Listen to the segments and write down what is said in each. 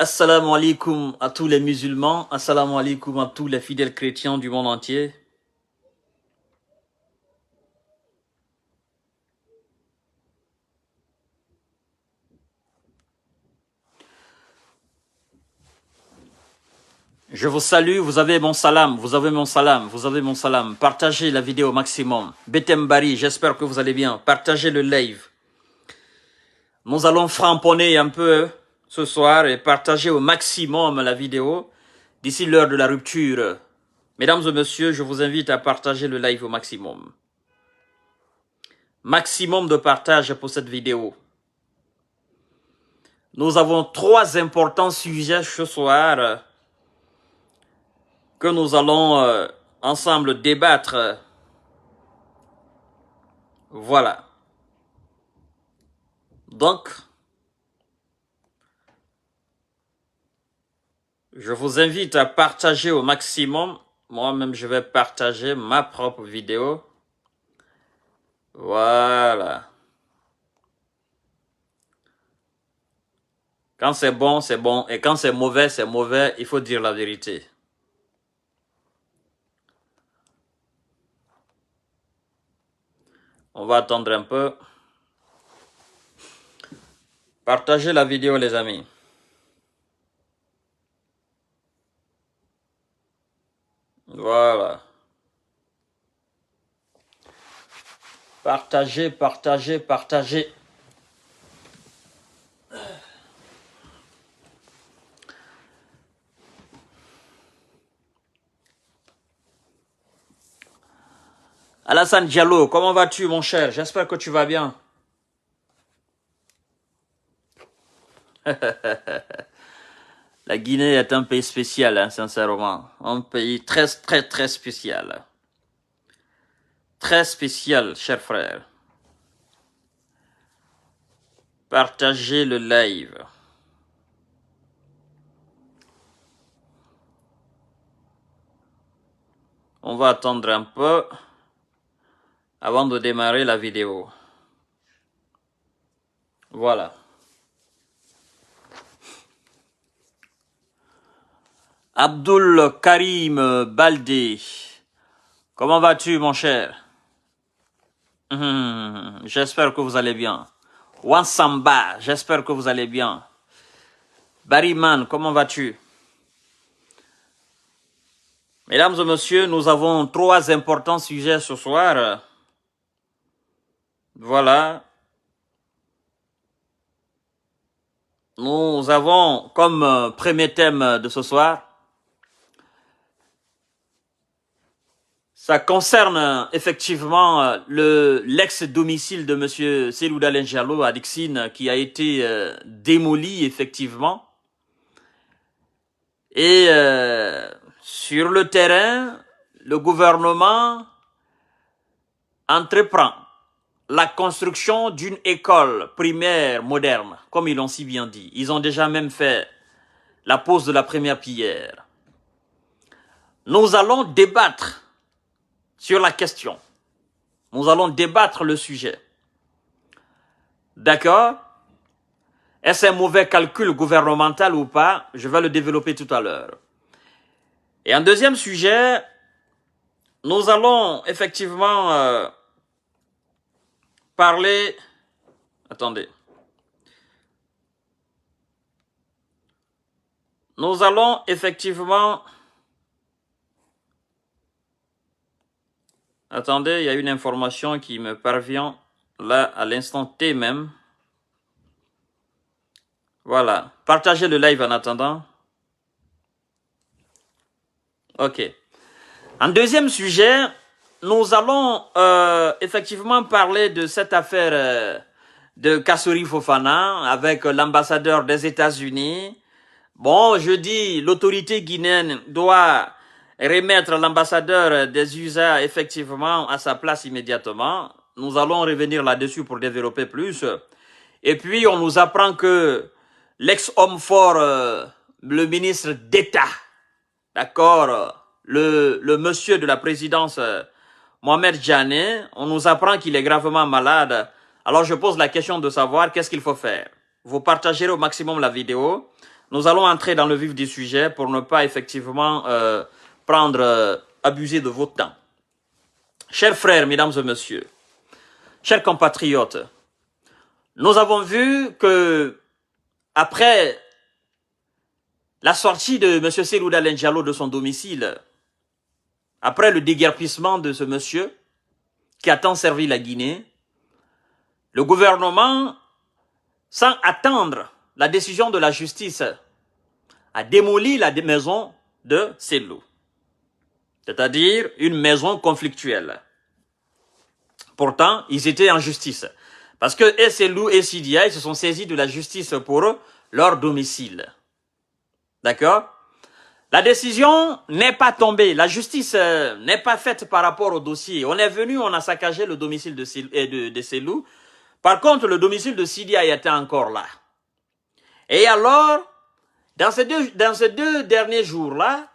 Assalamu alaikum à tous les musulmans, assalamu alaikum à tous les fidèles chrétiens du monde entier. Je vous salue, vous avez mon salam, vous avez mon salam, vous avez mon salam. Partagez la vidéo au maximum. Betembari, j'espère que vous allez bien. Partagez le live. Nous allons framponner un peu ce soir et partager au maximum la vidéo d'ici l'heure de la rupture. Mesdames et messieurs, je vous invite à partager le live au maximum. Maximum de partage pour cette vidéo. Nous avons 3 importants sujets ce soir que nous allons ensemble débattre. Voilà. Donc, je vous invite à partager au maximum. Moi-même, je vais partager ma propre vidéo. Voilà. Quand c'est bon, c'est bon. Et quand c'est mauvais, c'est mauvais. Il faut dire la vérité. On va attendre un peu. Partagez la vidéo, les amis. Voilà. Partagez, partagez, partagez. Alassane Diallo, comment vas-tu, mon cher? J'espère que tu vas bien. La Guinée est un pays spécial, hein, sincèrement. Un pays très, très, très spécial. Très spécial, cher frère. Partagez le live. On va attendre un peu avant de démarrer la vidéo. Voilà. Abdul Karim Baldé, comment vas-tu, mon cher? J'espère que vous allez bien. Wansamba, j'espère que vous allez bien. Bariman, comment vas-tu? Mesdames et messieurs, nous avons 3 importants sujets ce soir. Voilà. Nous avons comme premier thème de ce soir, ça concerne effectivement l'ex-domicile de M. Seloud Alen Diallo à Dixine qui a été démoli effectivement. Et sur le terrain, le gouvernement entreprend la construction d'une école primaire moderne, comme ils l'ont si bien dit. Ils ont déjà même fait la pose de la première pierre. Nous allons débattre sur la question. Nous allons débattre le sujet. D'accord? Est-ce un mauvais calcul gouvernemental ou pas? Je vais le développer tout à l'heure. Et un deuxième sujet, nous allons effectivement parler... Attendez. Nous allons effectivement... Attendez, il y a une information qui me parvient là à l'instant T même. Voilà. Partagez le live en attendant. Ok. En deuxième sujet, nous allons effectivement parler de cette affaire de Kassouri Fofana avec l'ambassadeur des États-Unis. Bon, je dis, l'autorité guinéenne doit remettre l'ambassadeur des USA effectivement à sa place immédiatement. Nous allons revenir là-dessus pour développer plus. Et puis, on nous apprend que l'ex-homme fort, le ministre d'État, d'accord, le monsieur de la présidence, Mohamed Djane, on nous apprend qu'il est gravement malade. Alors, je pose la question de savoir qu'est-ce qu'il faut faire. Vous partagerez au maximum la vidéo. Nous allons entrer dans le vif du sujet pour ne pas effectivement abuser de votre temps. Chers frères, mesdames et messieurs, chers compatriotes, nous avons vu que après la sortie de M. Cellou Dalein Diallo de son domicile, après le déguerpissement de ce monsieur qui a tant servi la Guinée, le gouvernement, sans attendre la décision de la justice, a démoli la maison de Cellou, c'est-à-dire une maison conflictuelle. Pourtant, ils étaient en justice, parce que et Cellou et Sidia, ils se sont saisis de la justice pour leur domicile. D'accord? La décision n'est pas tombée, la justice n'est pas faite par rapport au dossier. On est venu, on a saccagé le domicile de Cellou. Par contre, le domicile de Sidia était encore là. Et alors, dans ces deux derniers jours-là,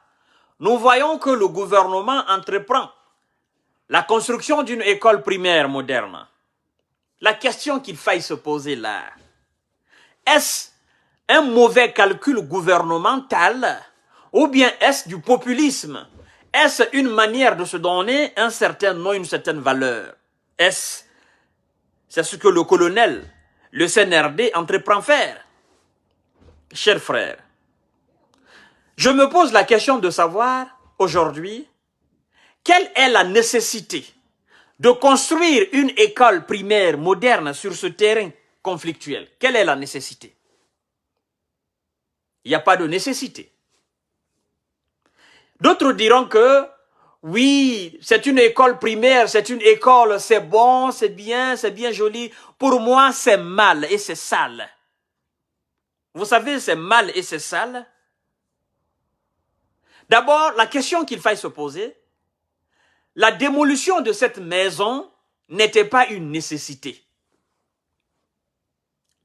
nous voyons que le gouvernement entreprend la construction d'une école primaire moderne. La question qu'il faille se poser là, est-ce un mauvais calcul gouvernemental ou bien est-ce du populisme? Est-ce une manière de se donner un certain nom, une certaine valeur? C'est ce que le colonel, le CNRD, entreprend faire. Chers frères, je me pose la question de savoir aujourd'hui quelle est la nécessité de construire une école primaire moderne sur ce terrain conflictuel. Quelle est la nécessité? Il n'y a pas de nécessité. D'autres diront que oui, c'est une école primaire, c'est une école, c'est bon, c'est bien joli. Pour moi, c'est mal et c'est sale. Vous savez, c'est mal et c'est sale. D'abord, la question qu'il faille se poser, la démolition de cette maison n'était pas une nécessité.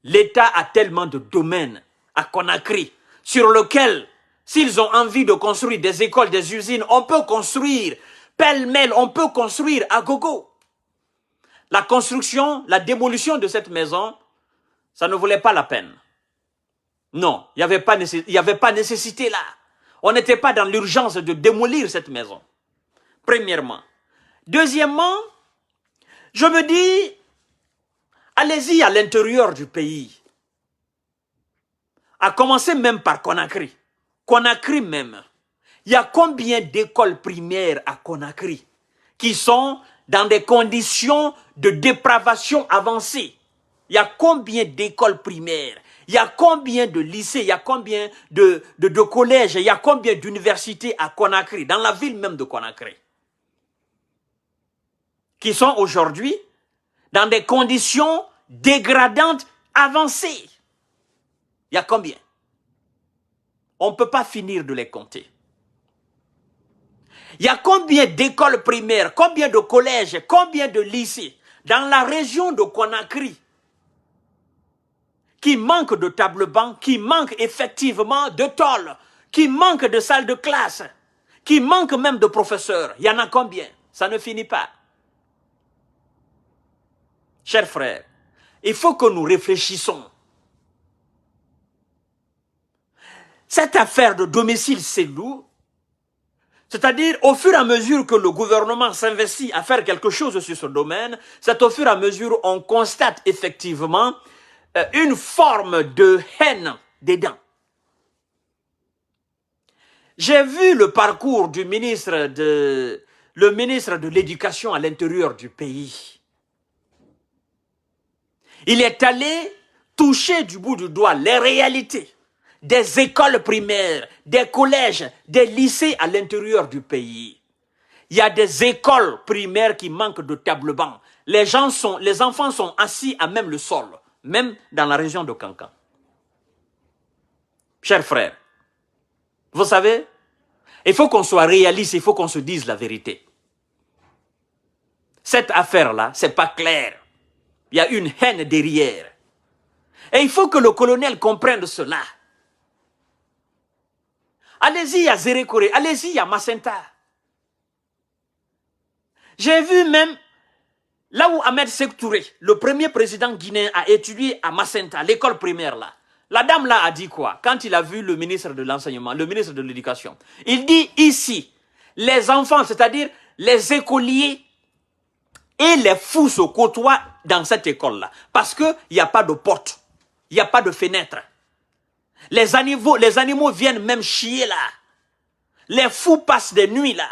L'État a tellement de domaines à Conakry sur lesquels, s'ils ont envie de construire des écoles, des usines, on peut construire pêle-mêle, on peut construire à gogo. La construction, la démolition de cette maison, ça ne valait pas la peine. Non, il n'y avait pas nécessité là. On n'était pas dans l'urgence de démolir cette maison. Premièrement. Deuxièmement, je me dis, allez-y à l'intérieur du pays. À commencer même par Conakry. Conakry même. Il y a combien d'écoles primaires à Conakry qui sont dans des conditions de dépravation avancée? Il y a combien d'écoles primaires? Il y a combien de lycées? Il y a combien de collèges? Il y a combien d'universités à Conakry, dans la ville même de Conakry, qui sont aujourd'hui dans des conditions dégradantes avancées? Il y a combien? On ne peut pas finir de les compter. Il y a combien d'écoles primaires, combien de collèges, combien de lycées dans la région de Conakry qui manquent de table-banc, qui manquent effectivement de tôles, qui manquent de salles de classe, qui manquent même de professeurs? Il y en a combien? Ça ne finit pas. Chers frères, il faut que nous réfléchissons. Cette affaire de domicile Cellou, c'est-à-dire au fur et à mesure que le gouvernement s'investit à faire quelque chose sur ce domaine, c'est au fur et à mesure on constate effectivement une forme de haine dedans. J'ai vu le parcours du ministre de l'Éducation à l'intérieur du pays. Il est allé toucher du bout du doigt les réalités des écoles primaires, des collèges, des lycées à l'intérieur du pays. Il y a des écoles primaires qui manquent de table-banc. Les enfants sont assis à même le sol, même dans la région de Kankan. Chers frères, vous savez, il faut qu'on soit réaliste, il faut qu'on se dise la vérité. Cette affaire-là, c'est pas clair. Il y a une haine derrière. Et il faut que le colonel comprenne cela. Allez-y à Zérékoré, allez-y à Macenta. J'ai vu même, là où Ahmed Sékou Touré, le premier président guinéen, a étudié à Macenta, l'école primaire là. La dame là a dit quoi? Quand il a vu le ministre de l'enseignement, le ministre de l'éducation, il dit ici, les enfants, c'est-à-dire les écoliers et les fous se côtoient dans cette école-là. Parce qu'il n'y a pas de porte, il n'y a pas de fenêtre. Les animaux viennent même chier là. Les fous passent des nuits là.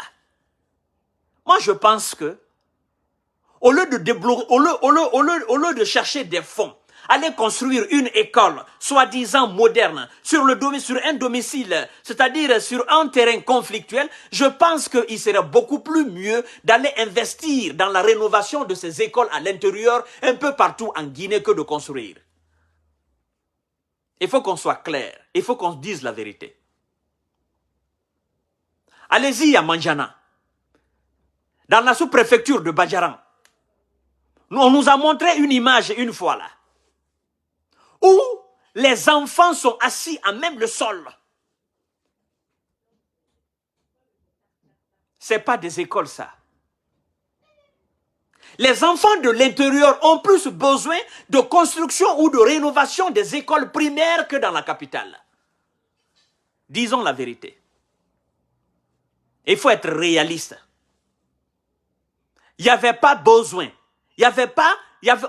Moi, je pense que, au lieu de chercher des fonds, aller construire une école, soi-disant moderne, sur un domicile, c'est-à-dire sur un terrain conflictuel, je pense qu'il serait beaucoup plus mieux d'aller investir dans la rénovation de ces écoles à l'intérieur, un peu partout en Guinée, que de construire. Il faut qu'on soit clair, il faut qu'on dise la vérité. Allez-y à Manjana, dans la sous-préfecture de Badjaran. On nous a montré une image une fois là, où les enfants sont assis à même le sol. Ce n'est pas des écoles ça. Les enfants de l'intérieur ont plus besoin de construction ou de rénovation des écoles primaires que dans la capitale. Disons la vérité. Il faut être réaliste. Il n'y avait pas besoin.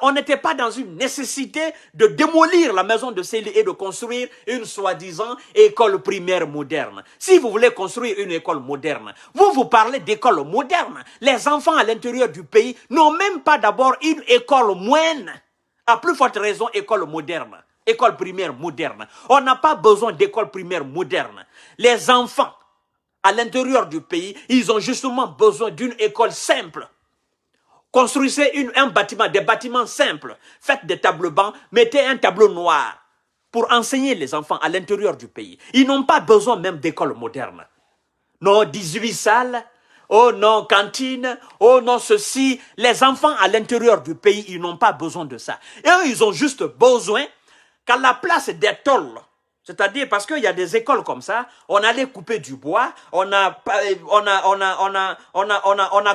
On n'était pas dans une nécessité de démolir la maison de Séli et de construire une soi-disant école primaire moderne. Si vous voulez construire une école moderne, vous parlez d'école moderne. Les enfants à l'intérieur du pays n'ont même pas d'abord une école moyenne. À plus forte raison, école moderne, école primaire moderne. On n'a pas besoin d'école primaire moderne. Les enfants à l'intérieur du pays, ils ont justement besoin d'une école simple. Construisez un bâtiment, des bâtiments simples. Faites des tableaux bancs, mettez un tableau noir pour enseigner les enfants à l'intérieur du pays. Ils n'ont pas besoin même d'école moderne. Non, 18 salles, oh non, cantine, oh non, ceci. Les enfants à l'intérieur du pays, ils n'ont pas besoin de ça. Et eux, ils ont juste besoin qu'à la place des tôles, c'est-à-dire parce qu'il y a des écoles comme ça, on allait couper du bois, on a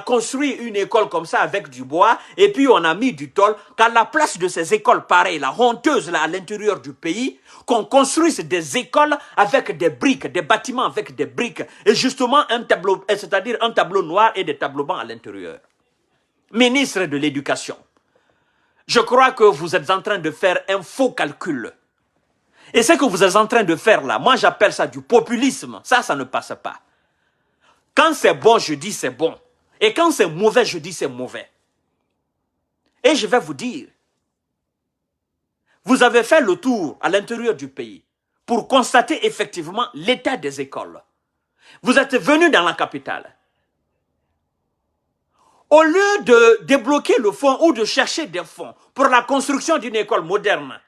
construit une école comme ça avec du bois, et puis on a mis du tôle, qu'à la place de ces écoles pareilles, là, honteuses là, à l'intérieur du pays, qu'on construise des écoles avec des briques, des bâtiments avec des briques, et justement un tableau, c'est-à-dire un tableau noir et des tableaux blancs à l'intérieur. Ministre de l'Éducation, je crois que vous êtes en train de faire un faux calcul. Et ce que vous êtes en train de faire là, moi j'appelle ça du populisme. Ça ne passe pas. Quand c'est bon, je dis c'est bon. Et quand c'est mauvais, je dis c'est mauvais. Et je vais vous dire, vous avez fait le tour à l'intérieur du pays pour constater effectivement l'état des écoles. Vous êtes venu dans la capitale. Au lieu de débloquer le fonds ou de chercher des fonds pour la construction d'une école moderne,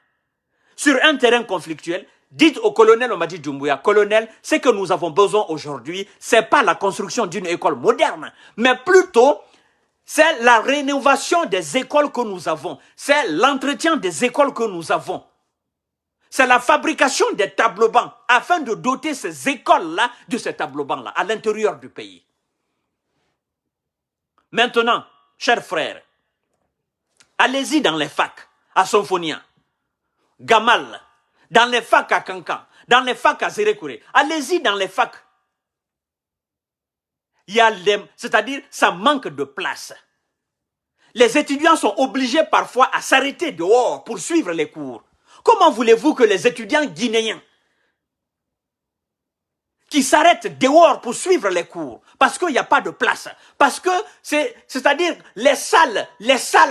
sur un terrain conflictuel, dites au colonel Omadi Doumbouya, colonel, ce que nous avons besoin aujourd'hui, ce n'est pas la construction d'une école moderne, mais plutôt, c'est la rénovation des écoles que nous avons, c'est l'entretien des écoles que nous avons. C'est la fabrication des tableaux bancs afin de doter ces écoles-là de ces tableaux bancs-là à l'intérieur du pays. Maintenant, chers frères, allez-y dans les facs à Sonfonia, Gamal, dans les facs à Kankan, dans les facs à Zérékouré. Allez-y dans les facs. C'est-à-dire, ça manque de place. Les étudiants sont obligés parfois à s'arrêter dehors pour suivre les cours. Comment voulez-vous que les étudiants guinéens qui s'arrêtent dehors pour suivre les cours, parce qu'il n'y a pas de place, parce que c'est-à-dire les salles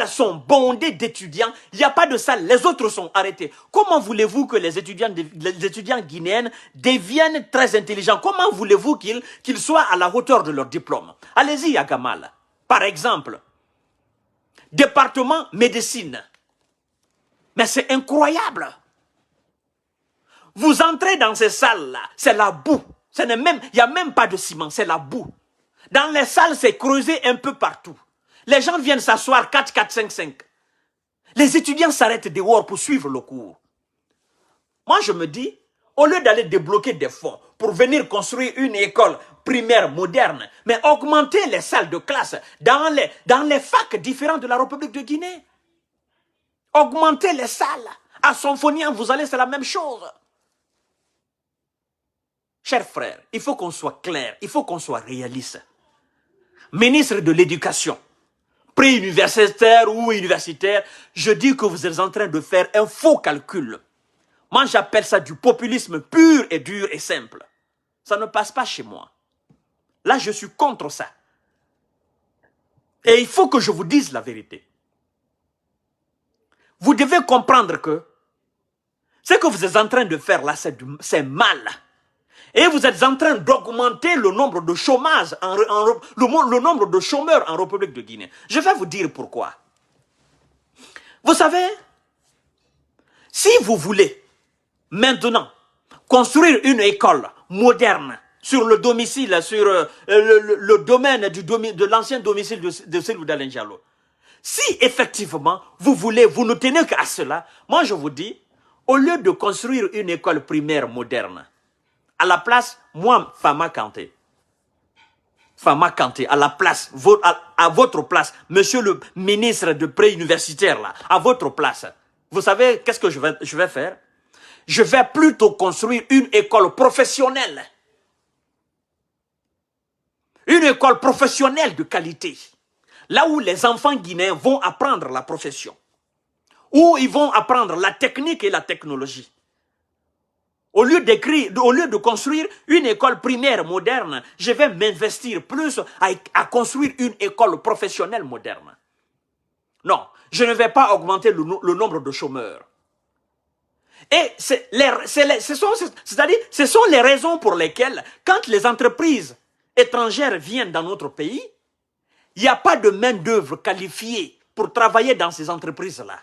sont bondées d'étudiants, il n'y a pas de salle, les autres sont arrêtés. Comment voulez-vous que les étudiants guinéens deviennent très intelligents? Comment voulez-vous qu'ils soient à la hauteur de leur diplôme? Allez-y à Gamal, par exemple, département médecine. Mais c'est incroyable. Vous entrez dans ces salles-là, c'est la boue. Il n'y a même pas de ciment, c'est la boue. Dans les salles, c'est creusé un peu partout. Les gens viennent s'asseoir 4, 4, 5, 5. Les étudiants s'arrêtent dehors pour suivre le cours. Moi, je me dis, au lieu d'aller débloquer des fonds pour venir construire une école primaire moderne, mais augmenter les salles de classe dans les facs différents de la République de Guinée. Augmenter les salles À Symphonian, vous allez, c'est la même chose. Chers frères, il faut qu'on soit clair, il faut qu'on soit réaliste. Ministre de l'Éducation, pré-universitaire ou universitaire, je dis que vous êtes en train de faire un faux calcul. Moi, j'appelle ça du populisme pur et dur et simple. Ça ne passe pas chez moi. Là, je suis contre ça. Et il faut que je vous dise la vérité. Vous devez comprendre que ce que vous êtes en train de faire là, c'est mal. Et vous êtes en train d'augmenter le nombre de chômage, le nombre de chômeurs en République de Guinée. Je vais vous dire pourquoi. Vous savez, si vous voulez maintenant construire une école moderne sur le domicile, sur le domaine de l'ancien domicile de Cellou Dalein Diallo, si effectivement vous voulez, vous ne tenez qu'à cela, moi je vous dis, au lieu de construire une école primaire moderne, à la place, moi, Fama Kanté, à la place, à votre place, monsieur le ministre de pré-universitaire, là, à votre place, vous savez qu'est-ce que je vais faire? Je vais plutôt construire une école professionnelle. Une école professionnelle de qualité. Là où les enfants guinéens vont apprendre la profession. Où ils vont apprendre la technique et la technologie. Au lieu de construire une école primaire moderne, je vais m'investir plus à construire une école professionnelle moderne. Non, je ne vais pas augmenter le nombre de chômeurs. Et ce sont les raisons pour lesquelles, quand les entreprises étrangères viennent dans notre pays, il n'y a pas de main-d'œuvre qualifiée pour travailler dans ces entreprises-là.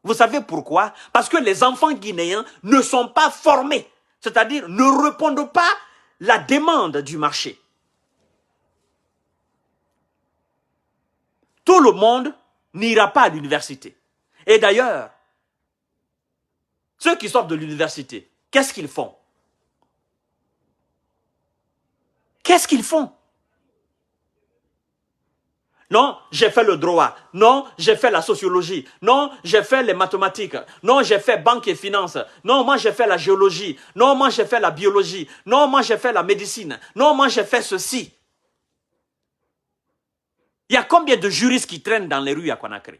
Vous savez pourquoi? Parce que les enfants guinéens ne sont pas formés, c'est-à-dire ne répondent pas à la demande du marché. Tout le monde n'ira pas à l'université. Et d'ailleurs, ceux qui sortent de l'université, qu'est-ce qu'ils font? Qu'est-ce qu'ils font? Non, j'ai fait le droit. Non, j'ai fait la sociologie. Non, j'ai fait les mathématiques. Non, j'ai fait banque et finance. Non, moi j'ai fait la géologie. Non, moi j'ai fait la biologie. Non, moi j'ai fait la médecine. Non, moi j'ai fait ceci. Il y a combien de juristes qui traînent dans les rues à Conakry?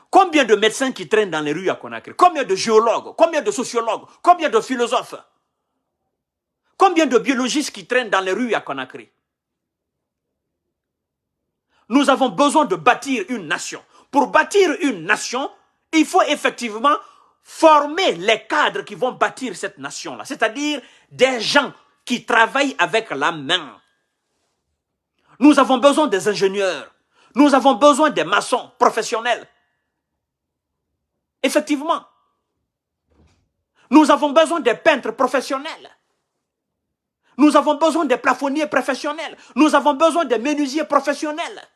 Combien de médecins qui traînent dans les rues à Conakry? Combien de géologues? Combien de sociologues? Combien de philosophes? Combien de biologistes qui traînent dans les rues à Conakry? Nous avons besoin de bâtir une nation. Pour bâtir une nation, il faut effectivement former les cadres qui vont bâtir cette nation-là. C'est-à-dire des gens qui travaillent avec la main. Nous avons besoin des ingénieurs. Nous avons besoin des maçons professionnels. Effectivement. Nous avons besoin des peintres professionnels. Nous avons besoin des plafonniers professionnels. Nous avons besoin des menuisiers professionnels.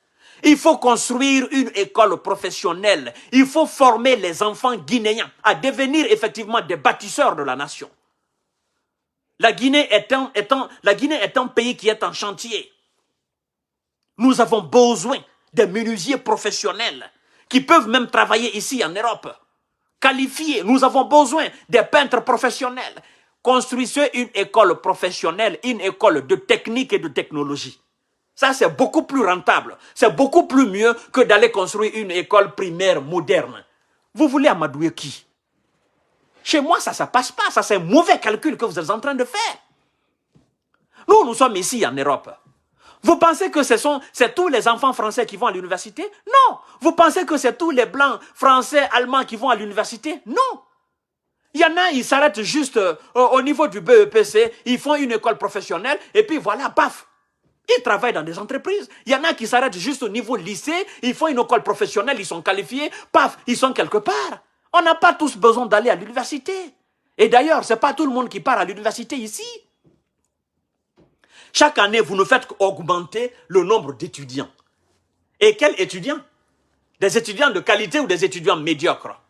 Il faut construire une école professionnelle. Il faut former les enfants guinéens à devenir effectivement des bâtisseurs de la nation. La Guinée est un pays qui est en chantier. Nous avons besoin des menuisiers professionnels qui peuvent même travailler ici en Europe. Qualifiés, nous avons besoin des peintres professionnels. Construisez une école professionnelle, une école de technique et de technologie. Ça, c'est beaucoup plus rentable. C'est beaucoup plus mieux que d'aller construire une école primaire moderne. Vous voulez amadouer qui? Chez moi, ça ne passe pas. Ça, c'est un mauvais calcul que vous êtes en train de faire. Nous sommes ici en Europe. Vous pensez que c'est tous les enfants français qui vont à l'université? Non. Vous pensez que c'est tous les blancs, français, allemands qui vont à l'université? Non. Il y en a, ils s'arrêtent juste au niveau du BEPC, ils font une école professionnelle, et puis voilà, paf. Ils travaillent dans des entreprises. Il y en a qui s'arrêtent juste au niveau lycée, ils font une école professionnelle, ils sont qualifiés, paf, ils sont quelque part. On n'a pas tous besoin d'aller à l'université. Et d'ailleurs, ce n'est pas tout le monde qui part à l'université ici. Chaque année, vous ne faites qu'augmenter le nombre d'étudiants. Et quels étudiants? Des étudiants de qualité ou des étudiants médiocres?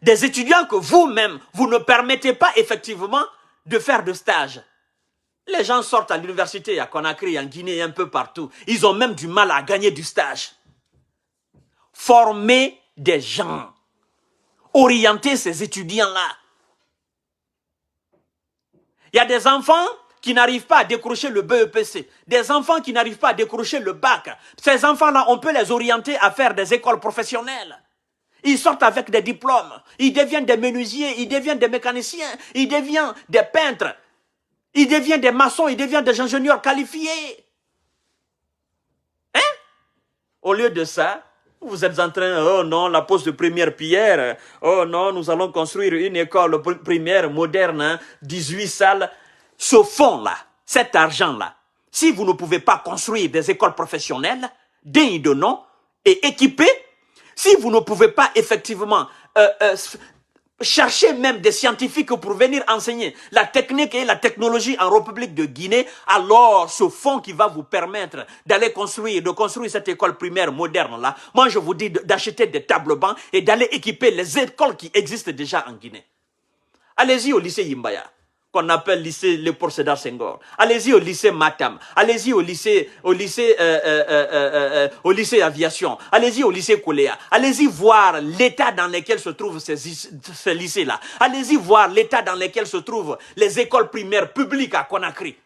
Des étudiants que vous-même, vous ne permettez pas effectivement de faire de stage. Les gens sortent à l'université, à Conakry, en Guinée, un peu partout. Ils ont même du mal à gagner du stage. Formez des gens. orienter ces étudiants-là. Il y a des enfants qui n'arrivent pas à décrocher le BEPC, des enfants qui n'arrivent pas à décrocher le bac. Ces enfants-là, on peut les orienter à faire des écoles professionnelles. Ils sortent avec des diplômes, ils deviennent des menuisiers, ils deviennent des mécaniciens, ils deviennent des peintres, ils deviennent des maçons, ils deviennent des ingénieurs qualifiés. Hein? Au lieu de ça, vous êtes en train, oh non, la pose de première pierre, oh non, nous allons construire une école primaire moderne, hein, 18 salles. Ce fonds-là, cet argent-là, si vous ne pouvez pas construire des écoles professionnelles, dignes de nom et équipées, si vous ne pouvez pas effectivement chercher même des scientifiques pour venir enseigner la technique et la technologie en République de Guinée, alors ce fonds qui va vous permettre d'aller construire, de construire cette école primaire moderne-là, moi je vous dis d'acheter des tables bancs et d'aller équiper les écoles qui existent déjà en Guinée. Allez-y au lycée Yimbaya, qu'on appelle lycée Léopold Sédar Senghor. Allez-y au lycée Matam. Allez-y au lycée Aviation. Allez-y au lycée Koléa. Allez-y voir l'état dans lequel se trouvent ces lycées-là. Allez-y voir l'état dans lequel se trouvent les écoles primaires publiques à Conakry.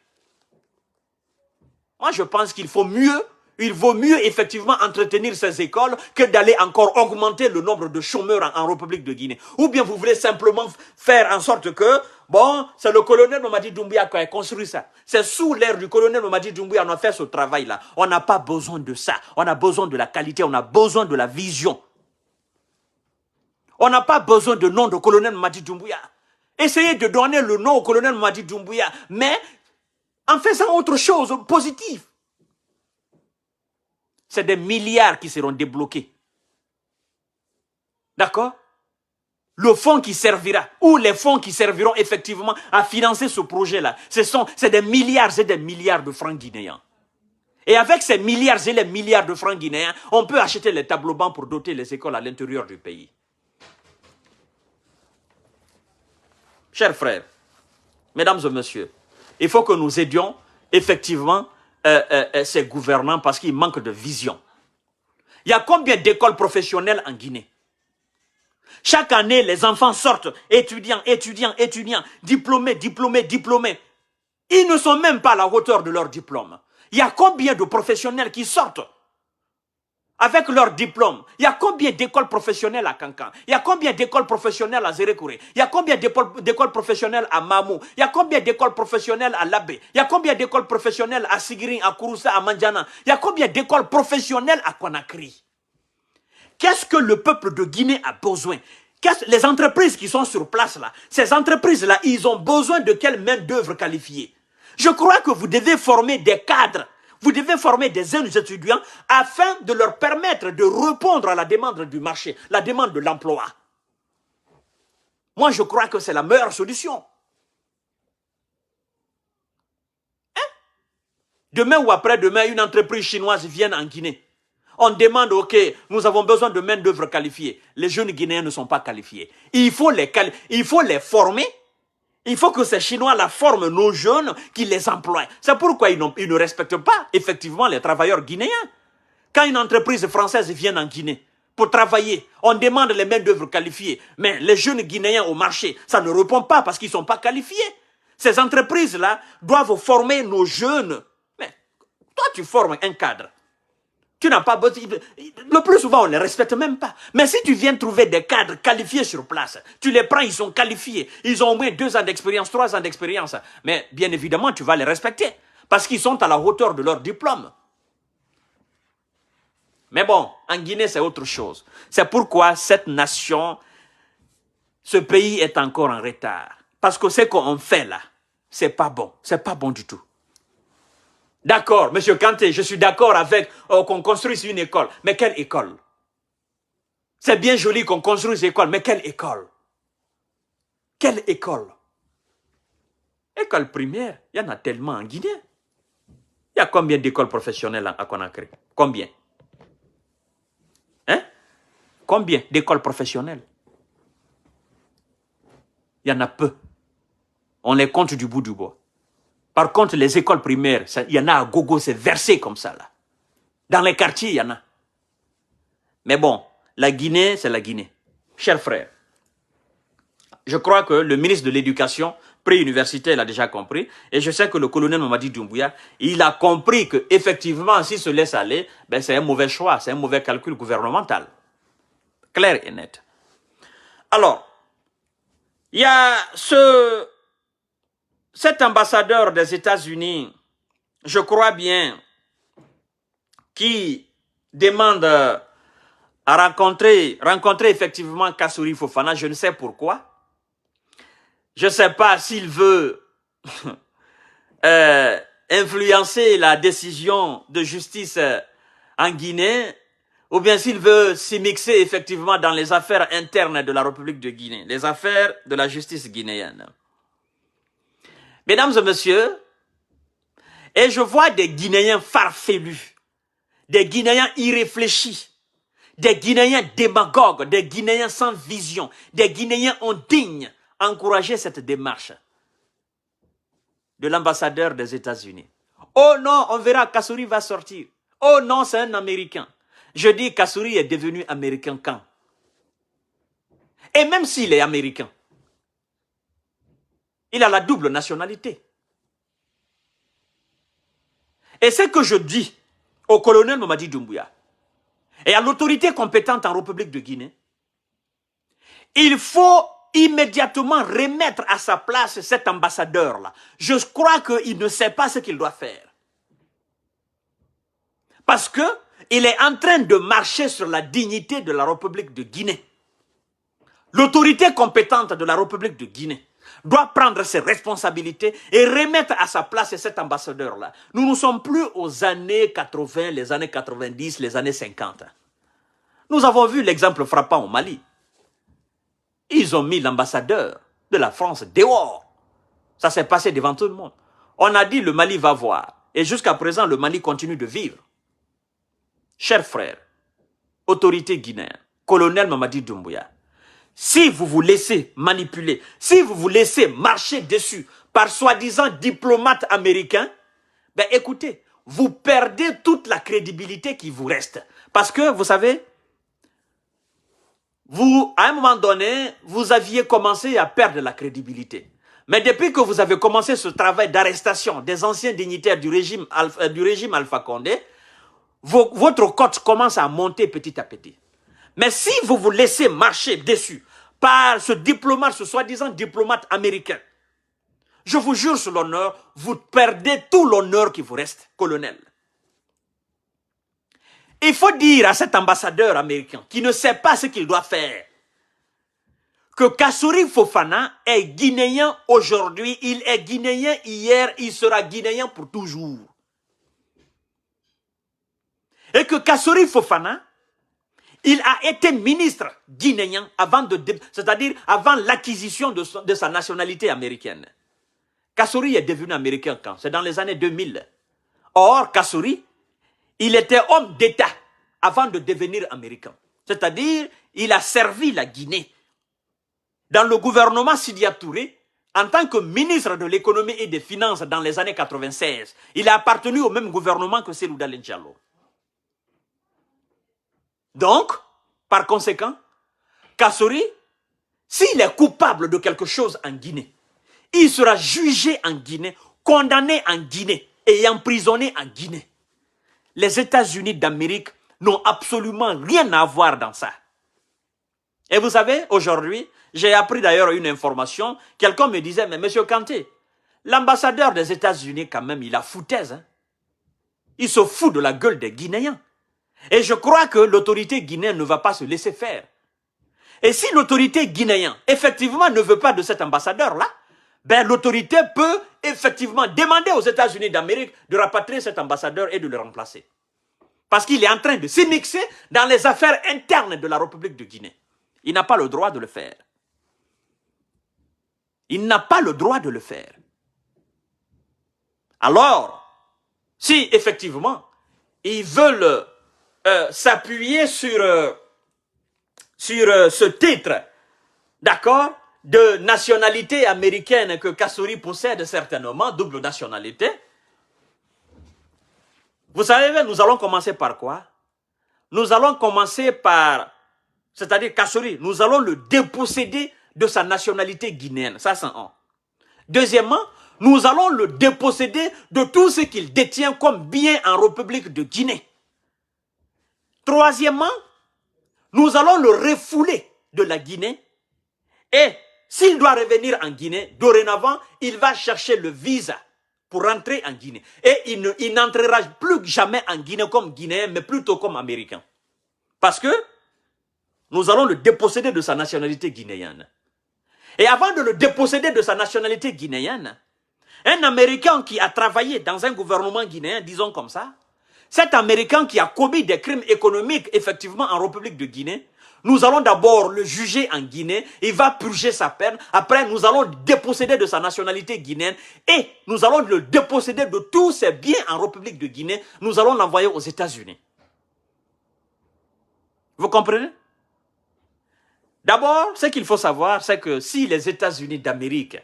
Moi, je pense qu'il faut mieux, il vaut mieux effectivement entretenir ces écoles que d'aller encore augmenter le nombre de chômeurs en République de Guinée. Ou bien vous voulez simplement faire en sorte que, bon, c'est le colonel Mamadi Doumbouya qui a construit ça. C'est sous l'ère du colonel Mamadi Doumbouya qu'on a fait ce travail-là. On n'a pas besoin de ça. On a besoin de la qualité, on a besoin de la vision. On n'a pas besoin de nom de colonel Mamadi Doumbouya. Essayez de donner le nom au colonel Mamadi Doumbouya, mais en faisant autre chose, positive. C'est des milliards qui seront débloqués. D'accord? Le fonds qui servira, ou les fonds qui serviront effectivement à financer ce projet-là, c'est des milliards et des milliards de francs guinéens. Et avec ces milliards et les milliards de francs guinéens, on peut acheter les tableaux bancs pour doter les écoles à l'intérieur du pays. Chers frères, mesdames et messieurs, il faut que nous aidions effectivement ces gouvernants parce qu'ils manquent de vision. Il y a combien d'écoles professionnelles en Guinée? Chaque année, les enfants sortent, étudiants, diplômés. Ils ne sont même pas à la hauteur de leur diplôme. Il y a combien de professionnels qui sortent avec leur diplôme? Il y a combien d'écoles professionnelles à Kankan? Il y a combien d'écoles professionnelles à Zérékouré? Il y a combien d'écoles professionnelles à Mamou? Il y a combien d'écoles professionnelles à Labé? Il y a combien d'écoles professionnelles à Sigiri, à Kouroussa, à Mandjana? Il y a combien d'écoles professionnelles à Conakry? Qu'est-ce que le peuple de Guinée a besoin? Les entreprises qui sont sur place là, ces entreprises-là, ils ont besoin de quelle main-d'œuvre qualifiée? Je crois que vous devez former des cadres, vous devez former des jeunes étudiants afin de leur permettre de répondre à la demande du marché, la demande de l'emploi. Moi, je crois que c'est la meilleure solution. Hein? Demain ou après-demain, une entreprise chinoise vient en Guinée. On demande, ok, nous avons besoin de main-d'œuvre qualifiée. Les jeunes Guinéens ne sont pas qualifiés. Il faut les former. Il faut que ces Chinois-là forment nos jeunes qui les emploient. C'est pourquoi ils ne respectent pas, effectivement, les travailleurs guinéens. Quand une entreprise française vient en Guinée pour travailler, on demande les main-d'œuvre qualifiées. Mais les jeunes Guinéens au marché, ça ne répond pas parce qu'ils ne sont pas qualifiés. Ces entreprises-là doivent former nos jeunes. Mais toi, tu formes un cadre. Tu n'as pas besoin. Le plus souvent, on ne les respecte même pas. Mais si tu viens trouver des cadres qualifiés sur place, tu les prends, ils sont qualifiés. Ils ont au moins 2 ans d'expérience, 3 ans d'expérience. Mais bien évidemment, tu vas les respecter. Parce qu'ils sont à la hauteur de leur diplôme. Mais bon, en Guinée, c'est autre chose. C'est pourquoi cette nation, ce pays est encore en retard. Parce que ce qu'on fait là, c'est pas bon. C'est pas bon du tout. D'accord, monsieur Kanté, je suis d'accord avec qu'on construise une école. Mais quelle école? C'est bien joli qu'on construise une école, mais quelle école? Quelle école? École primaire, il y en a tellement en Guinée. Il y a combien d'écoles professionnelles à Conakry? Combien? Hein? Combien d'écoles professionnelles? Il y en a peu. On les compte du bout du bois. Par contre, les écoles primaires, il y en a à gogo, c'est versé comme ça, là. Dans les quartiers, il y en a. Mais bon, la Guinée, c'est la Guinée. Chers frères, Je crois que le ministre de l'Éducation préuniversitaire l'a déjà compris. Et je sais que le colonel Mamadi Doumbouya, il a compris qu'effectivement, s'il se laisse aller, ben c'est un mauvais choix, c'est un mauvais calcul gouvernemental. Clair et net. Alors, il y a cet ambassadeur des États-Unis, je crois bien, qui demande à rencontrer effectivement Kassouri Fofana, je ne sais pourquoi. Je ne sais pas s'il veut influencer la décision de justice en Guinée, ou bien s'il veut s'immiscer effectivement dans les affaires internes de la République de Guinée, les affaires de la justice guinéenne. Mesdames et messieurs, et je vois des Guinéens farfelus, des Guinéens irréfléchis, des Guinéens démagogues, des Guinéens sans vision, des Guinéens indignes encourager cette démarche de l'ambassadeur des États-Unis. Oh non, on verra, Kassouri va sortir. Oh non, c'est un Américain. Je dis, Kassouri est devenu Américain quand? Et même s'il est Américain, il a la double nationalité. Et ce que je dis au colonel Mamadi Doumbouya et à l'autorité compétente en République de Guinée, il faut immédiatement remettre à sa place cet ambassadeur-là. Je crois qu'il ne sait pas ce qu'il doit faire. Parce qu'il est en train de marcher sur la dignité de la République de Guinée. L'autorité compétente de la République de Guinée doit prendre ses responsabilités et remettre à sa place cet ambassadeur-là. Nous ne sommes plus aux années 80, les années 90, les années 50. Nous avons vu l'exemple frappant au Mali. Ils ont mis l'ambassadeur de la France dehors. Ça s'est passé devant tout le monde. On a dit le Mali va voir. Et jusqu'à présent, le Mali continue de vivre. Chers frères, autorité guinéenne, colonel Mamadi Doumbouya, si vous vous laissez manipuler, si vous vous laissez marcher dessus par soi-disant diplomates américains, ben écoutez, vous perdez toute la crédibilité qui vous reste. Parce que, vous savez, vous, à un moment donné, vous aviez commencé à perdre la crédibilité. Mais depuis que vous avez commencé ce travail d'arrestation des anciens dignitaires du régime Alpha Condé, votre cote commence à monter petit à petit. Mais si vous vous laissez marcher dessus par ce diplomate, ce soi-disant diplomate américain, je vous jure sur l'honneur, vous perdez tout l'honneur qui vous reste, colonel. Il faut dire à cet ambassadeur américain qui ne sait pas ce qu'il doit faire que Kassouri Fofana est guinéen aujourd'hui, il est guinéen hier, il sera guinéen pour toujours. Et que Kassouri Fofana, il a été ministre guinéen avant c'est-à-dire avant l'acquisition de sa nationalité américaine. Kassouri est devenu américain quand? C'est dans les années 2000. Or, Kassouri, il était homme d'État avant de devenir américain. C'est-à-dire, il a servi la Guinée dans le gouvernement Sidia Touré en tant que ministre de l'économie et des finances dans les années 96. Il a appartenu au même gouvernement que Cellou Dalein Diallo. Donc, par conséquent, Kassouri, s'il est coupable de quelque chose en Guinée, il sera jugé en Guinée, condamné en Guinée et emprisonné en Guinée. Les États-Unis d'Amérique n'ont absolument rien à voir dans ça. Et vous savez, aujourd'hui, j'ai appris d'ailleurs une information, quelqu'un me disait, mais monsieur Kanté, l'ambassadeur des États-Unis quand même, il a foutaise. Hein? Il se fout de la gueule des Guinéens. Et je crois que l'autorité guinéenne ne va pas se laisser faire. Et si l'autorité guinéenne, effectivement, ne veut pas de cet ambassadeur-là, ben l'autorité peut effectivement demander aux États-Unis d'Amérique de rapatrier cet ambassadeur et de le remplacer. Parce qu'il est en train de s'immiscer dans les affaires internes de la République de Guinée. Il n'a pas le droit de le faire. Il n'a pas le droit de le faire. Alors, si effectivement, ils veulent s'appuyer sur ce titre, d'accord, de nationalité américaine que Kassouri possède certainement, double nationalité. Vous savez, nous allons commencer par quoi? Nous allons commencer par, c'est-à-dire Kassouri, nous allons le déposséder de sa nationalité guinéenne. Ça, c'est un. Deuxièmement, nous allons le déposséder de tout ce qu'il détient comme bien en République de Guinée. Troisièmement, nous allons le refouler de la Guinée et s'il doit revenir en Guinée, dorénavant, il va chercher le visa pour rentrer en Guinée. Et il n'entrera plus jamais en Guinée comme Guinéen, mais plutôt comme Américain. Parce que nous allons le déposséder de sa nationalité guinéenne. Et avant de le déposséder de sa nationalité guinéenne, un Américain qui a travaillé dans un gouvernement guinéen, disons comme ça, cet Américain qui a commis des crimes économiques, effectivement, en République de Guinée, nous allons d'abord le juger en Guinée, il va purger sa peine, après nous allons le déposséder de sa nationalité guinéenne et nous allons le déposséder de tous ses biens en République de Guinée, nous allons l'envoyer aux États-Unis. Vous comprenez? D'abord, ce qu'il faut savoir, c'est que si les États-Unis d'Amérique,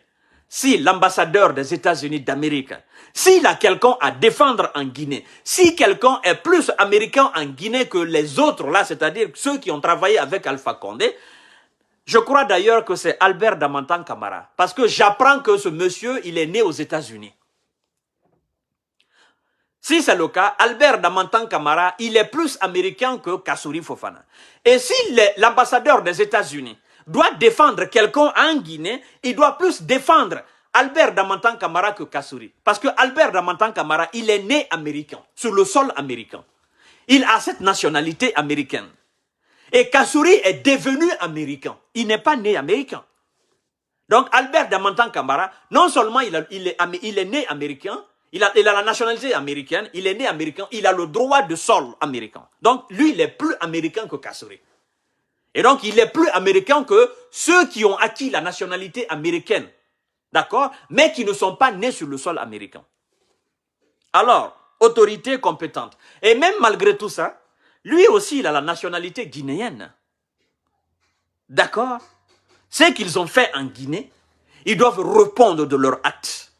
si l'ambassadeur des États-Unis d'Amérique, s'il a quelqu'un à défendre en Guinée, si quelqu'un est plus américain en Guinée que les autres là, c'est-à-dire ceux qui ont travaillé avec Alpha Condé, je crois d'ailleurs que c'est Albert Damantan Camara. Parce que j'apprends que ce monsieur, il est né aux États-Unis. Si c'est le cas, Albert Damantan Camara, il est plus américain que Kassouri Fofana. Et si l'ambassadeur des États-Unis doit défendre quelqu'un en Guinée, il doit plus défendre Albert Damantan Camara que Kassouri. Parce que Albert Damantan Camara, il est né américain, sur le sol américain. Il a cette nationalité américaine. Et Kassouri est devenu américain. Il n'est pas né américain. Donc Albert Damantan Camara, non seulement il est né américain, il a la nationalité américaine, il est né américain, il a le droit de sol américain. Donc lui, il est plus américain que Kassouri. Et donc, il est plus américain que ceux qui ont acquis la nationalité américaine, d'accord, mais qui ne sont pas nés sur le sol américain. Alors, autorité compétente. Et même malgré tout ça, lui aussi, il a la nationalité guinéenne. D'accord? Ce qu'ils ont fait en Guinée, ils doivent répondre de leurs actes.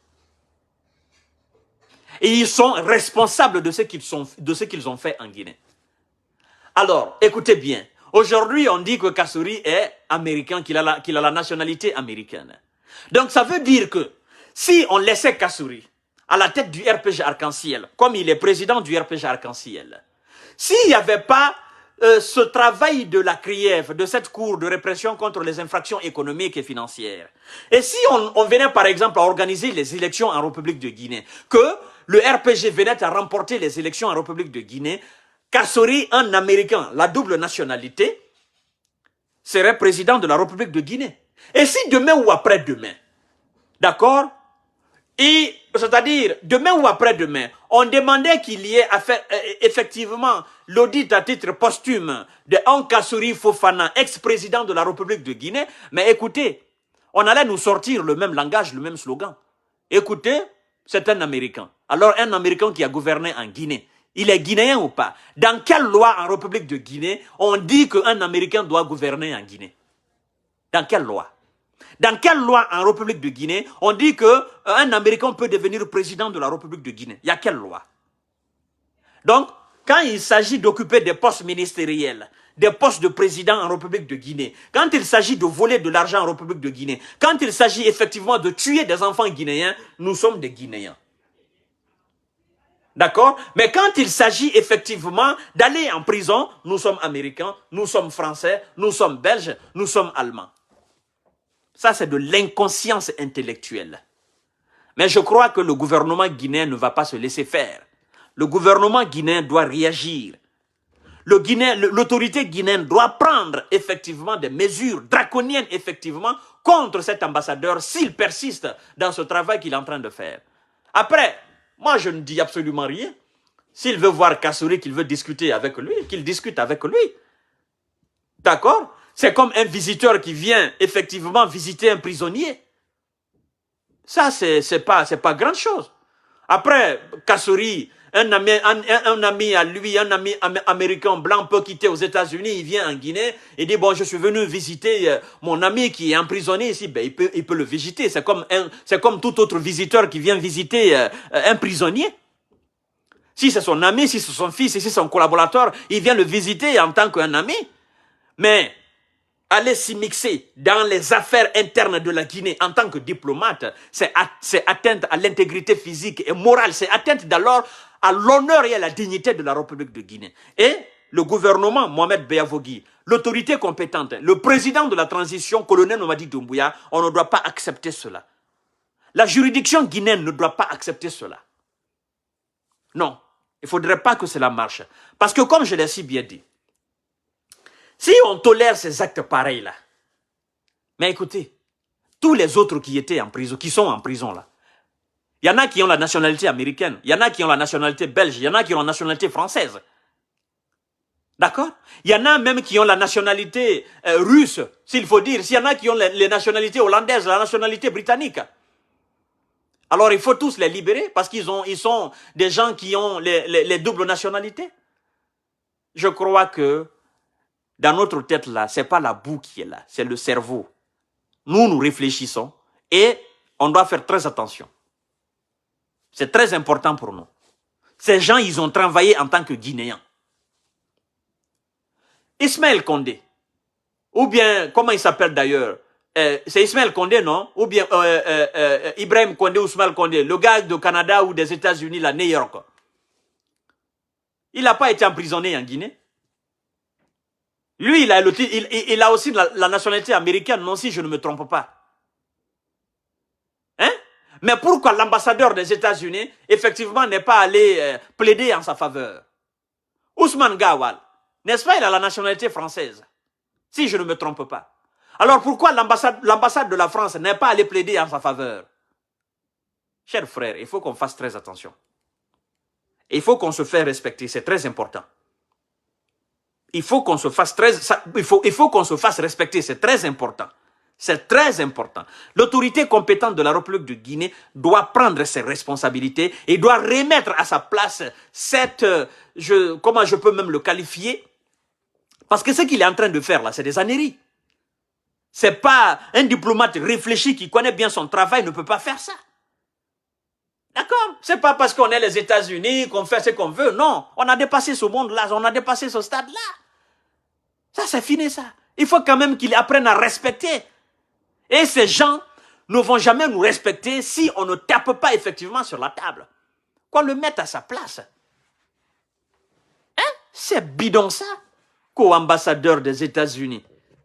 Et ils sont responsables de ce qu'ils ont fait en Guinée. Alors, écoutez bien. Aujourd'hui, on dit que Kassouri est américain, qu'il a la nationalité américaine. Donc, ça veut dire que si on laissait Kassouri à la tête du RPG Arc-en-Ciel, comme il est président du RPG Arc-en-Ciel, s'il n'y avait pas ce travail de la CRIEF, de cette cour de répression contre les infractions économiques et financières, et si on venait par exemple à organiser les élections en République de Guinée, que le RPG venait à remporter les élections en République de Guinée, Kassouri, un Américain, la double nationalité, serait président de la République de Guinée. Et si demain ou après-demain, d'accord, c'est-à-dire demain ou après-demain, on demandait qu'il y ait effectivement l'audit à titre posthume de Kassouri Fofana, ex-président de la République de Guinée, mais écoutez, on allait nous sortir le même langage, le même slogan. Écoutez, c'est un Américain. Alors un Américain qui a gouverné en Guinée, il est guinéen ou pas? Dans quelle loi en République de Guinée on dit qu'un Américain doit gouverner en Guinée? Dans quelle loi? Dans quelle loi en République de Guinée on dit qu'un Américain peut devenir président de la République de Guinée? Il y a quelle loi? Donc, quand il s'agit d'occuper des postes ministériels, des postes de président en République de Guinée, quand il s'agit de voler de l'argent en République de Guinée, quand il s'agit effectivement de tuer des enfants guinéens, nous sommes des Guinéens. D'accord? Mais quand il s'agit effectivement d'aller en prison, nous sommes Américains, nous sommes Français, nous sommes Belges, nous sommes Allemands. Ça, c'est de l'inconscience intellectuelle. Mais je crois que le gouvernement guinéen ne va pas se laisser faire. Le gouvernement guinéen doit réagir. L'autorité guinéenne doit prendre effectivement des mesures draconiennes effectivement contre cet ambassadeur s'il persiste dans ce travail qu'il est en train de faire. Après, moi je ne dis absolument rien. S'il veut voir Kassouri, qu'il veut discuter avec lui, qu'il discute avec lui. D'accord? C'est comme un visiteur qui vient effectivement visiter un prisonnier. Ça, c'est pas grand chose. Après, Kassouri, un ami à lui, un ami américain blanc peut quitter aux États-Unis, il vient en Guinée, et dit, bon, je suis venu visiter mon ami qui est emprisonné ici, ben, il peut le visiter. C'est comme tout autre visiteur qui vient visiter un prisonnier. Si c'est son ami, si c'est son fils, si c'est son collaborateur, il vient le visiter en tant qu'un ami. Mais aller s'immiscer dans les affaires internes de la Guinée en tant que diplomate, c'est atteinte à l'intégrité physique et morale, c'est atteinte d'alors à l'honneur et à la dignité de la République de Guinée. Et le gouvernement Mohamed Beavogui, l'autorité compétente, le président de la transition, colonel Mamadi Doumbouya, on ne doit pas accepter cela. La juridiction guinéenne ne doit pas accepter cela. Non, il ne faudrait pas que cela marche. Parce que comme je l'ai si bien dit, si on tolère ces actes pareils-là, mais écoutez, tous les autres qui étaient en prison, qui sont en prison là, il y en a qui ont la nationalité américaine, il y en a qui ont la nationalité belge, il y en a qui ont la nationalité française. D'accord? Il y en a même qui ont la nationalité russe, s'il faut dire. S'il y en a qui ont les nationalités hollandaises, la nationalité britannique. Alors il faut tous les libérer parce qu'ils sont des gens qui ont les doubles nationalités. Je crois que dans notre tête là, ce n'est pas la boue qui est là, c'est le cerveau. Nous réfléchissons et on doit faire très attention. C'est très important pour nous. Ces gens, ils ont travaillé en tant que Guinéens. Ismaël Condé, ou bien, comment il s'appelle d'ailleurs, c'est Ismaël Condé, non? Ou bien Ibrahim Condé ou Ismaël Condé, le gars du Canada ou des États-Unis, là, New York. Il n'a pas été emprisonné en Guinée. Lui, il a aussi la nationalité américaine, non, si je ne me trompe pas. Hein? Mais pourquoi l'ambassadeur des États-Unis, effectivement, n'est pas allé plaider en sa faveur? Ousmane Gawal, n'est-ce pas, il a la nationalité française, si je ne me trompe pas. Alors pourquoi l'ambassade de la France n'est pas allée plaider en sa faveur? Chers frères, il faut qu'on fasse très attention. Il faut qu'on se fasse respecter, c'est très important. Il faut qu'on se fasse qu'on se fasse respecter, c'est très important. C'est très important. L'autorité compétente de la République de Guinée doit prendre ses responsabilités et doit remettre à sa place cette, comment je peux même le qualifier? Parce que ce qu'il est en train de faire là, c'est des âneries. C'est pas un diplomate réfléchi qui connaît bien son travail ne peut pas faire ça. D'accord? C'est pas parce qu'on est les États-Unis qu'on fait ce qu'on veut. Non, on a dépassé ce monde-là, on a dépassé ce stade-là. Ça, c'est fini, ça. Il faut quand même qu'ils apprennent à respecter. Et ces gens ne vont jamais nous respecter si on ne tape pas effectivement sur la table. Qu'on le mette à sa place. Hein? C'est bidon, ça. Qu'au-ambassadeur des États-Unis,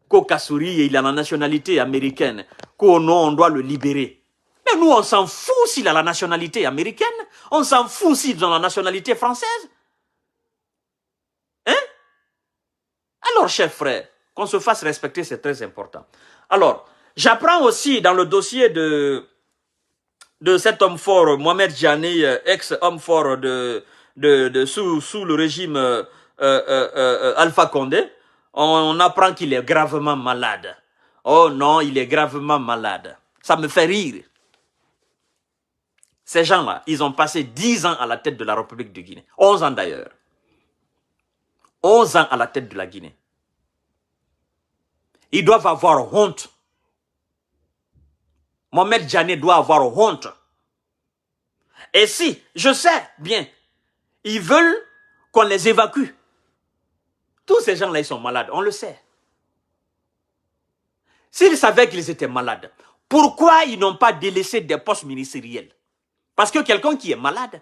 qu'au Kassouri, il a la nationalité américaine, qu'au non, on doit le libérer. Mais nous, on s'en fout s'il a la nationalité américaine. On s'en fout s'il a la nationalité française. Hein? Alors, chers frères, qu'on se fasse respecter, c'est très important. Alors, j'apprends aussi dans le dossier de cet homme fort, Mohamed Djani, ex-homme fort sous le régime Alpha Condé, on apprend qu'il est gravement malade. Oh non, il est gravement malade. Ça me fait rire. Ces gens-là, ils ont passé 10 ans à la tête de la République de Guinée. 11 ans d'ailleurs. 11 ans à la tête de la Guinée. Ils doivent avoir honte. Mohamed Djani doit avoir honte. Et si, je sais bien, ils veulent qu'on les évacue. Tous ces gens-là, ils sont malades, on le sait. S'ils savaient qu'ils étaient malades, pourquoi ils n'ont pas délaissé des postes ministériels? Parce que quelqu'un qui est malade,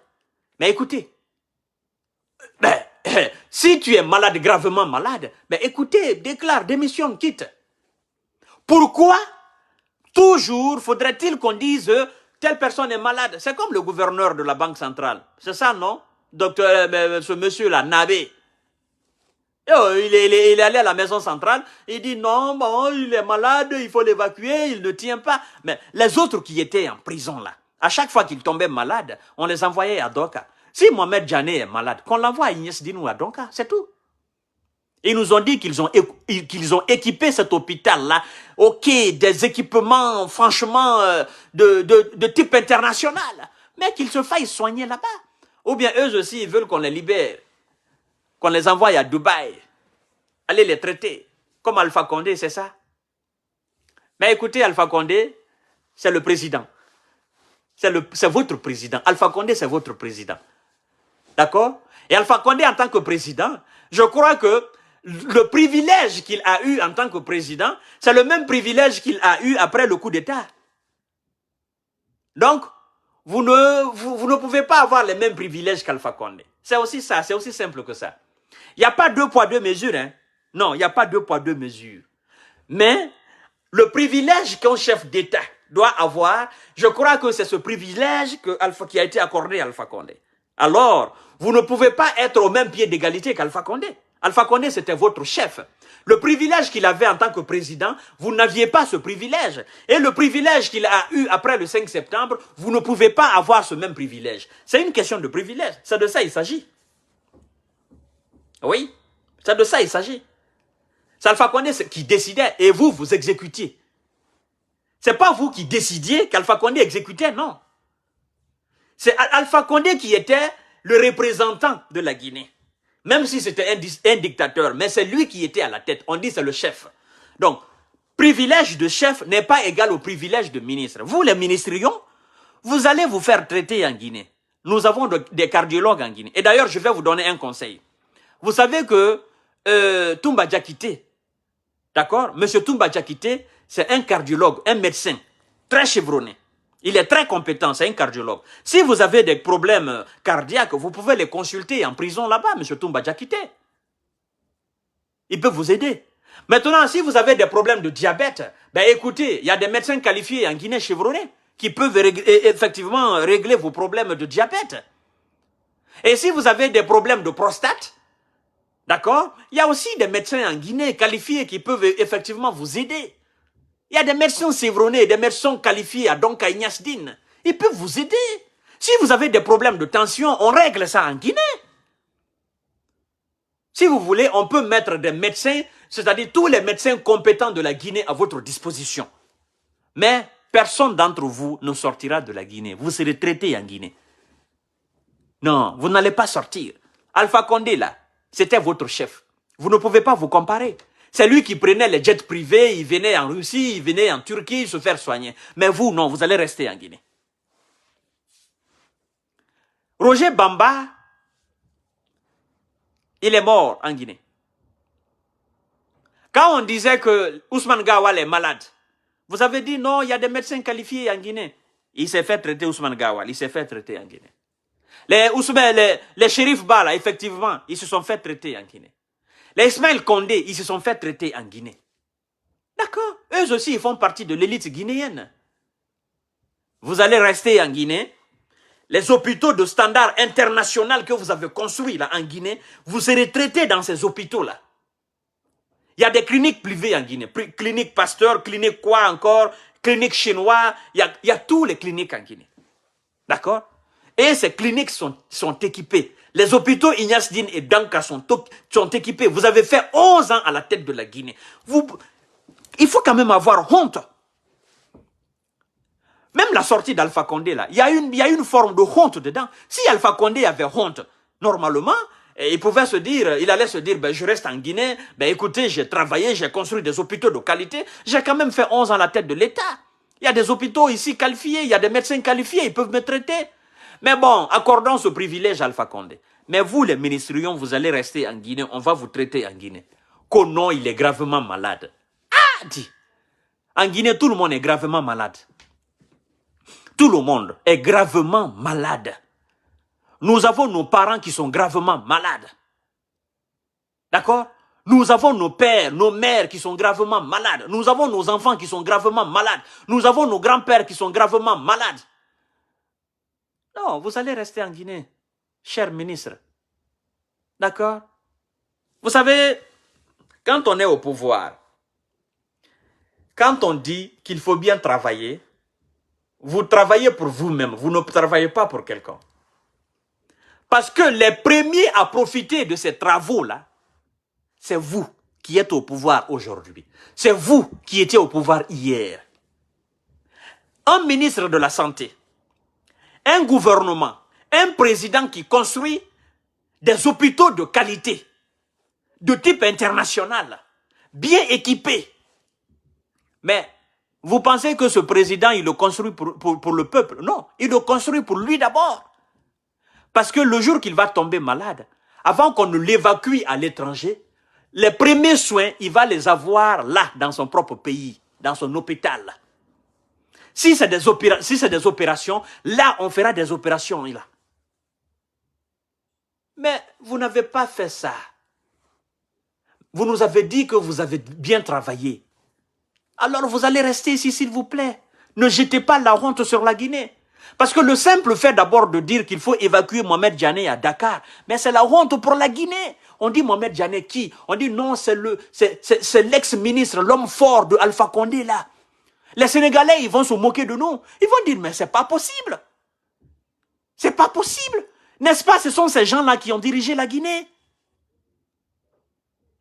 mais écoutez, si tu es malade, gravement malade, mais écoutez, déclare, démissionne, quitte. Pourquoi toujours faudrait-il qu'on dise telle personne est malade? C'est comme le gouverneur de la Banque centrale. C'est ça, non? Docteur, ce monsieur-là, Nabé. Il est allé à la maison centrale, il dit non, bon, il est malade, il faut l'évacuer, il ne tient pas. Mais les autres qui étaient en prison là, à chaque fois qu'ils tombaient malades, on les envoyait à Doka. Si Mohamed Djani est malade, qu'on l'envoie à Ignace Dinou à Doka, c'est tout. Ils nous ont dit qu'ils ont équipé cet hôpital-là, ok, des équipements franchement de type international, mais qu'ils se faillent soigner là-bas. Ou bien eux aussi, ils veulent qu'on les libère, qu'on les envoie à Dubaï, aller les traiter, comme Alpha Condé, c'est ça? Mais écoutez, Alpha Condé, c'est le président. C'est votre président. Alpha Condé, c'est votre président. D'accord? Et Alpha Condé, en tant que président, je crois que le privilège qu'il a eu en tant que président, c'est le même privilège qu'il a eu après le coup d'État. Donc, vous ne pouvez pas avoir les mêmes privilèges qu'Alpha Condé. C'est aussi ça, c'est aussi simple que ça. Il n'y a pas deux poids, deux mesures. Hein. Non, il n'y a pas deux poids, deux mesures. Mais le privilège qu'un chef d'État doit avoir, je crois que c'est ce privilège qui a été accordé à Alpha Condé. Alors, vous ne pouvez pas être au même pied d'égalité qu'Alpha Condé. Alpha Condé, c'était votre chef. Le privilège qu'il avait en tant que président, vous n'aviez pas ce privilège. Et le privilège qu'il a eu après le 5 septembre, vous ne pouvez pas avoir ce même privilège. C'est une question de privilège. C'est de ça il s'agit. Oui, c'est de ça il s'agit. C'est Alpha Condé qui décidait et vous, vous exécutiez. Ce n'est pas vous qui décidiez qu'Alpha Condé exécutait, non. C'est Alpha Condé qui était le représentant de la Guinée. Même si c'était un dictateur, mais c'est lui qui était à la tête. On dit c'est le chef. Donc, privilège de chef n'est pas égal au privilège de ministre. Vous, les ministrions, vous allez vous faire traiter en Guinée. Nous avons des cardiologues en Guinée. Et d'ailleurs, je vais vous donner un conseil. Vous savez que Toumba Diakité, d'accord, Monsieur Toumba Diakité, c'est un cardiologue, un médecin très chevronné. Il est très compétent, c'est un cardiologue. Si vous avez des problèmes cardiaques, vous pouvez les consulter en prison là-bas, M. Toumba Diakité. Il peut vous aider. Maintenant, si vous avez des problèmes de diabète, ben écoutez, il y a des médecins qualifiés en Guinée chevronnés qui peuvent effectivement régler vos problèmes de diabète. Et si vous avez des problèmes de prostate, d'accord, il y a aussi des médecins en Guinée qualifiés qui peuvent effectivement vous aider. Il y a des médecins chevronnés, des médecins qualifiés à Donka Ignasdine. Ils peuvent vous aider. Si vous avez des problèmes de tension, on règle ça en Guinée. Si vous voulez, on peut mettre des médecins, c'est-à-dire tous les médecins compétents de la Guinée à votre disposition. Mais personne d'entre vous ne sortira de la Guinée. Vous serez traité en Guinée. Non, vous n'allez pas sortir. Alpha Condé, là, c'était votre chef. Vous ne pouvez pas vous comparer. C'est lui qui prenait les jets privés, il venait en Russie, il venait en Turquie se faire soigner. Mais vous, non, vous allez rester en Guinée. Roger Bamba, il est mort en Guinée. Quand on disait que Ousmane Gawal est malade, vous avez dit non, il y a des médecins qualifiés en Guinée. Il s'est fait traiter Ousmane Gawal, il s'est fait traiter en Guinée. Les shérifs Bala, effectivement, ils se sont fait traiter en Guinée. Les Ismaël Condé, ils se sont fait traiter en Guinée. D'accord. Eux aussi, ils font partie de l'élite guinéenne. Vous allez rester en Guinée. Les hôpitaux de standard international que vous avez construits là en Guinée, vous serez traités dans ces hôpitaux-là. Il y a des cliniques privées en Guinée. Clinique Pasteur, clinique quoi encore, clinique chinois. Il y a tous les cliniques en Guinée. D'accord. Et ces cliniques sont équipées. Les hôpitaux Ignasdine et Danka sont équipés. Vous avez fait 11 ans à la tête de la Guinée. Il faut quand même avoir honte. Même la sortie d'Alpha Condé, là, il y a une forme de honte dedans. Si Alpha Condé avait honte, normalement, il pouvait se dire, il allait se dire, ben, je reste en Guinée, ben, écoutez, j'ai travaillé, j'ai construit des hôpitaux de qualité, j'ai quand même fait 11 ans à la tête de l'État. Il y a des hôpitaux ici qualifiés, il y a des médecins qualifiés, ils peuvent me traiter. Mais bon, accordons ce privilège à Alpha Condé. Mais vous, les ministrions, vous allez rester en Guinée, on va vous traiter en Guinée. Qu'au non, il est gravement malade. Ah, dit. En Guinée, tout le monde est gravement malade. Tout le monde est gravement malade. Nous avons nos parents qui sont gravement malades. D'accord? Nous avons nos pères, nos mères qui sont gravement malades. Nous avons nos enfants qui sont gravement malades. Nous avons nos grands-pères qui sont gravement malades. Non, vous allez rester en Guinée, cher ministre. D'accord? Vous savez, quand on est au pouvoir, quand on dit qu'il faut bien travailler, vous travaillez pour vous-même, vous ne travaillez pas pour quelqu'un. Parce que les premiers à profiter de ces travaux-là, c'est vous qui êtes au pouvoir aujourd'hui. C'est vous qui étiez au pouvoir hier. Un ministre de la Santé, un gouvernement, un président qui construit des hôpitaux de qualité, de type international, bien équipés. Mais vous pensez que ce président, il le construit pour le peuple? Non, il le construit pour lui d'abord. Parce que le jour qu'il va tomber malade, avant qu'on ne l'évacue à l'étranger, les premiers soins, il va les avoir là, dans son propre pays, dans son hôpital. Si c'est des opérations, là, on fera des opérations. Là. Mais vous n'avez pas fait ça. Vous nous avez dit que vous avez bien travaillé. Alors vous allez rester ici, s'il vous plaît. Ne jetez pas la honte sur la Guinée. Parce que le simple fait d'abord de dire qu'il faut évacuer Mohamed Diané à Dakar, mais c'est la honte pour la Guinée. On dit Mohamed Diané qui? On dit non, c'est l'ex-ministre, l'homme fort de Alpha Condé là. Les Sénégalais, ils vont se moquer de nous. Ils vont dire, mais c'est pas possible. C'est pas possible. N'est-ce pas, ce sont ces gens-là qui ont dirigé la Guinée.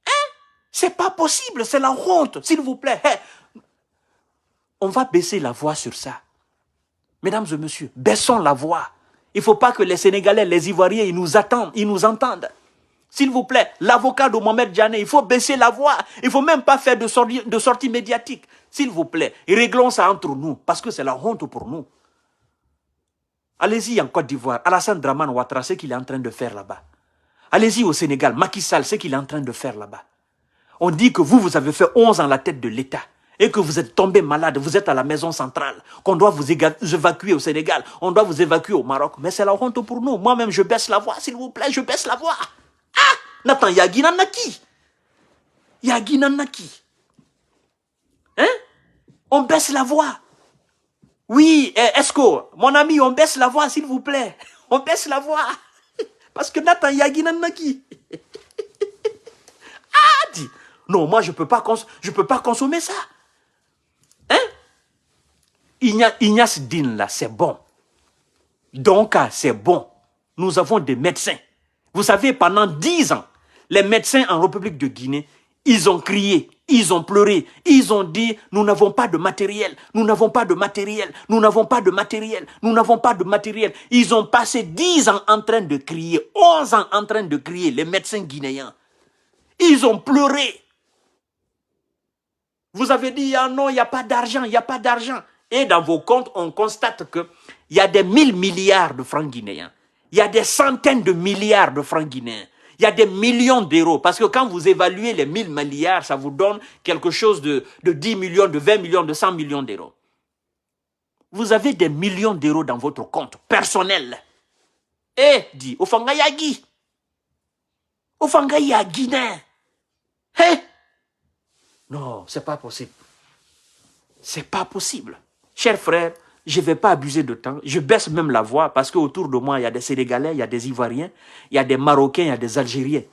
Hein? C'est pas possible, c'est la honte, s'il vous plaît. Hey, on va baisser la voix sur ça. Mesdames et messieurs, baissons la voix. Il ne faut pas que les Sénégalais, les Ivoiriens, ils nous attendent, ils nous entendent. S'il vous plaît, l'avocat de Mohamed Diané, il faut baisser la voix. Il ne faut même pas faire de sortie médiatique. S'il vous plaît, réglons ça entre nous, parce que c'est la honte pour nous. Allez-y en Côte d'Ivoire, Alassane Dramane Ouattara, ce qu'il est en train de faire là-bas. Allez-y au Sénégal, Macky Sall, ce qu'il est en train de faire là-bas. On dit que vous avez fait 11 ans à la tête de l'État. Et que vous êtes tombé malade, vous êtes à la maison centrale, qu'on doit vous évacuer au Sénégal, on doit vous évacuer au Maroc. Mais c'est la honte pour nous. Moi-même, je baisse la voix, s'il vous plaît, je baisse la voix. Ah! Nathan, Yagi Nanaki. Yagi Nanaki. Hein? On baisse la voix. Oui, Esco, mon ami, on baisse la voix, s'il vous plaît. On baisse la voix. Parce que Nathan, Yagi Nanaki. Ah, dit. Non, moi, je peux pas consommer ça. Hein? Ignace Dine, là, c'est bon. Donc, c'est bon. Nous avons des médecins. Vous savez, pendant 10 ans, les médecins en République de Guinée, ils ont crié, ils ont pleuré, ils ont dit, nous n'avons pas de matériel, nous n'avons pas de matériel, nous n'avons pas de matériel, nous n'avons pas de matériel. Ils ont passé 10 ans en train de crier, 11 ans en train de crier, les médecins guinéens. Ils ont pleuré. Vous avez dit, ah non, il n'y a pas d'argent, il n'y a pas d'argent. Et dans vos comptes, on constate qu'il y a des 1000 milliards de francs guinéens. Il y a des centaines de milliards de francs guinéens. Il y a des millions d'euros. Parce que quand vous évaluez les 1000 milliards, ça vous donne quelque chose de 10 millions, de 20 millions, de 100 millions d'euros. Vous avez des millions d'euros dans votre compte personnel. Et dit, Ofangayagi. Ofangayagi. Hein? Non, c'est pas possible. C'est pas possible. Chers frères, je ne vais pas abuser de temps. Je baisse même la voix parce qu'autour de moi, il y a des Sénégalais, il y a des Ivoiriens, il y a des Marocains, il y a des Algériens.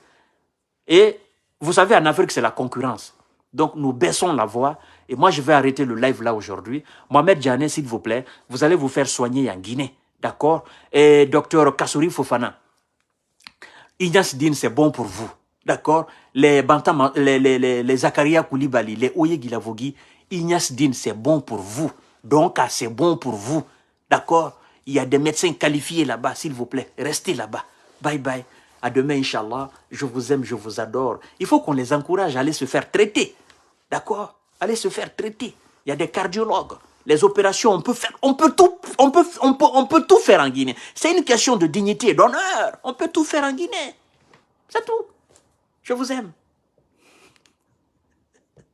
Et vous savez, en Afrique, c'est la concurrence. Donc, nous baissons la voix. Et moi, je vais arrêter le live là aujourd'hui. Mohamed Diané, s'il vous plaît, vous allez vous faire soigner en Guinée. D'accord? Et docteur Kassouri Fofana, Ignace Dine, c'est bon pour vous. D'accord? Les Bantam, les Zakaria Koulibaly, les Oye Guilavogui, Ignace Dine, c'est bon pour vous. Donc, c'est bon pour vous. D'accord? Il y a des médecins qualifiés là-bas, s'il vous plaît. Restez là-bas. Bye bye. À demain, Inch'Allah. Je vous aime, je vous adore. Il faut qu'on les encourage à aller se faire traiter. D'accord? Allez se faire traiter. Il y a des cardiologues. Les opérations, on peut tout faire en Guinée. C'est une question de dignité et d'honneur. On peut tout faire en Guinée. C'est tout. Je vous aime.